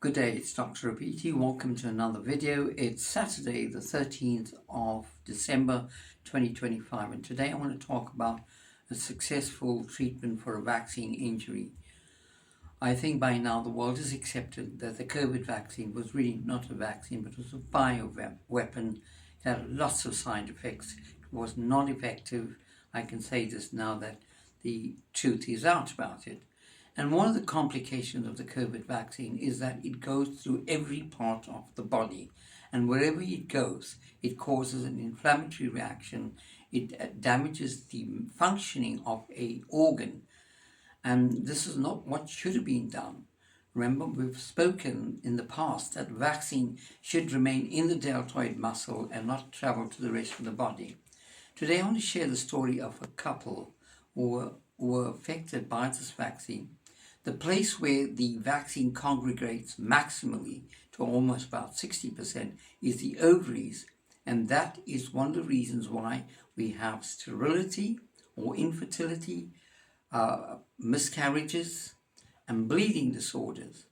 Good day, it's Dr. Rapiti. Welcome to another video. It's Saturday, the 13th of December 2025, and today I want to talk about a successful treatment for a vaccine injury. I think by now the world has accepted that the COVID vaccine was really not a vaccine, but was a bioweapon. It had lots of side effects. It was not effective. I can say this now that the truth is out about it. And one of the complications of the COVID vaccine is that it goes through every part of the body. And wherever it goes, it causes an inflammatory reaction. It damages the functioning of an organ. And this is not what should have been done. Remember, we've spoken in the past that vaccine should remain in the deltoid muscle and not travel to the rest of the body. Today I want to share the story of a couple who were affected by this vaccine. The place where the vaccine congregates maximally to almost about 60% is the ovaries, and that is one of the reasons why we have sterility or infertility, miscarriages, and bleeding disorders.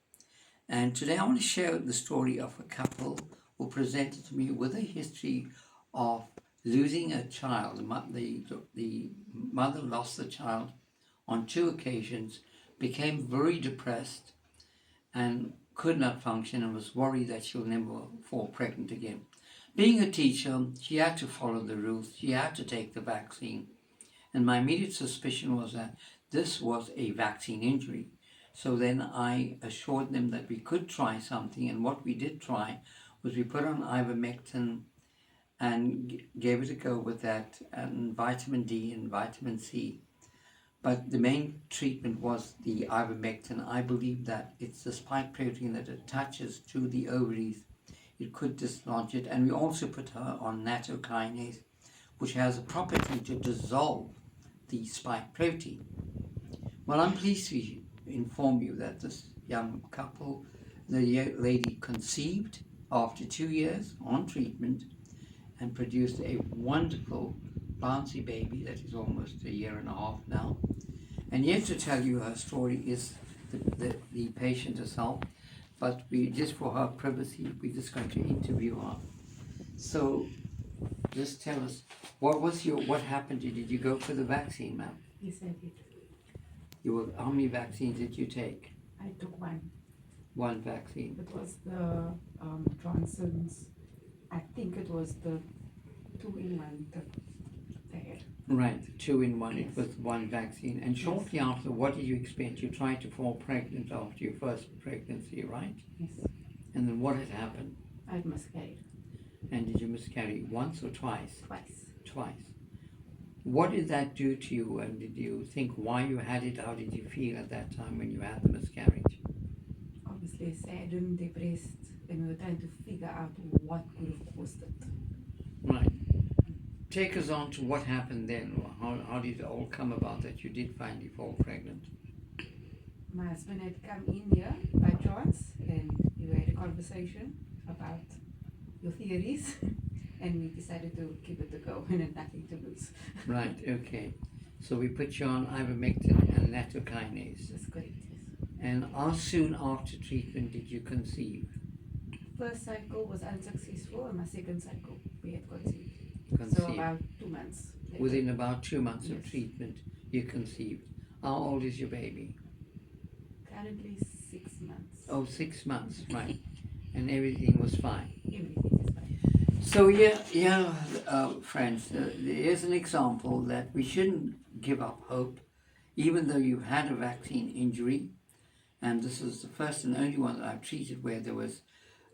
And today I want to share the story of a couple who presented to me with a history of losing a child. The mother lost the child on 2 occasions, became very depressed and could not function and was worried that she'll never fall pregnant again. Being a teacher, she had to follow the rules. She had to take the vaccine. And my immediate suspicion was that this was a vaccine injury. So then I assured them that we could try something, and what we did try was we put on ivermectin and gave it a go with that, and vitamin D and vitamin C. But the main treatment was the ivermectin. I believe that it's the spike protein that attaches to the ovaries. It could dislodge it. And we also put her on nattokinase, which has a property to dissolve the spike protein. Well, I'm pleased to inform you that this young couple, the lady conceived after 2 years on treatment and produced a wonderful bouncy baby that is almost a year and a half now. And yet to tell you her story is the patient herself, but we just for her privacy, we're just going to interview her. So just tell us, what happened? Did you go for the vaccine, ma'am? Yes, I did. How many vaccines did you take? I took one. One vaccine. It was the Johnson's. I think it was the 2-in-1 that they had. Right, 2 in 1. Yes. It was one vaccine. And shortly after, what did you experience? You tried to fall pregnant after your first pregnancy, right? Yes. And then what had happened? I had miscarried. And did you miscarry once or twice? Twice. Twice. What did that do to you, and did you think why you had it? How did you feel at that time when you had the miscarriage? Obviously sad and depressed, and we were trying to figure out what could have caused it. Right. Take us on to what happened then. How did it all come about that you did finally fall pregnant? My husband had come in here by chance, and we had a conversation about your theories, and we decided to give it a go and had nothing to lose. Right, okay. So we put you on ivermectin and nattokinase. That's correct, yes. And how soon after treatment did you conceive? First cycle was unsuccessful, and my second cycle we had conceived. Conceived. So about 2 months later. Within about 2 months of Yes. treatment, you conceived. How old is your baby? Currently 6 months. Oh, 6 months, right. And everything was fine. Everything is fine. So friends, here's an example that we shouldn't give up hope, even though you've had a vaccine injury. And this is the first and only one that I've treated where there was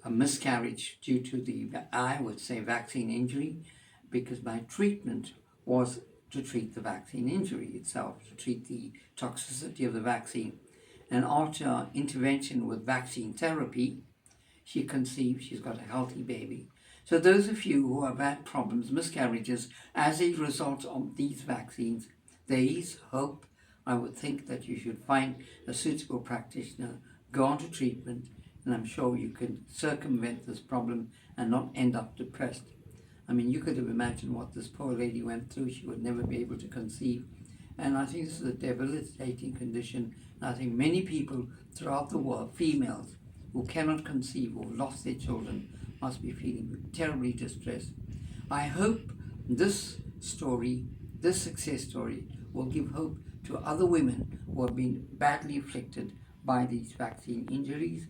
a miscarriage due to I would say, vaccine injury, because my treatment was to treat the vaccine injury itself, to treat the toxicity of the vaccine. And after intervention with vaccine therapy, she conceived, she's got a healthy baby. So those of you who have had problems, miscarriages, as a result of these vaccines, there is hope. I would think that you should find a suitable practitioner, go on to treatment, and I'm sure you can circumvent this problem and not end up depressed. I mean, you could have imagined what this poor lady went through. She would never be able to conceive. And I think this is a debilitating condition. And I think many people throughout the world, females, who cannot conceive or lost their children must be feeling terribly distressed. I hope this story, this success story, will give hope to other women who have been badly afflicted by these vaccine injuries,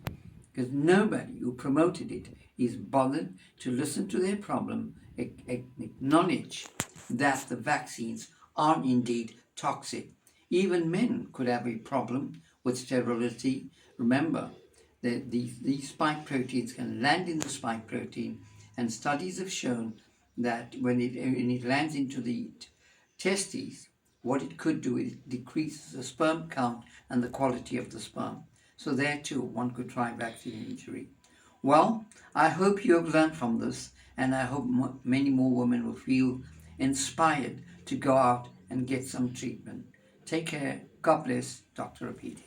because nobody who promoted it is bothered to listen to their problem, acknowledge that the vaccines are indeed toxic. Even men could have a problem with sterility. Remember that these spike proteins can land in the spike protein, and studies have shown that when it lands into the testes, what it could do is it decreases the sperm count and the quality of the sperm. So there too, one could try vaccine injury. Well, I hope you have learned from this, and I hope many more women will feel inspired to go out and get some treatment. Take care. God bless. Dr. Rapiti.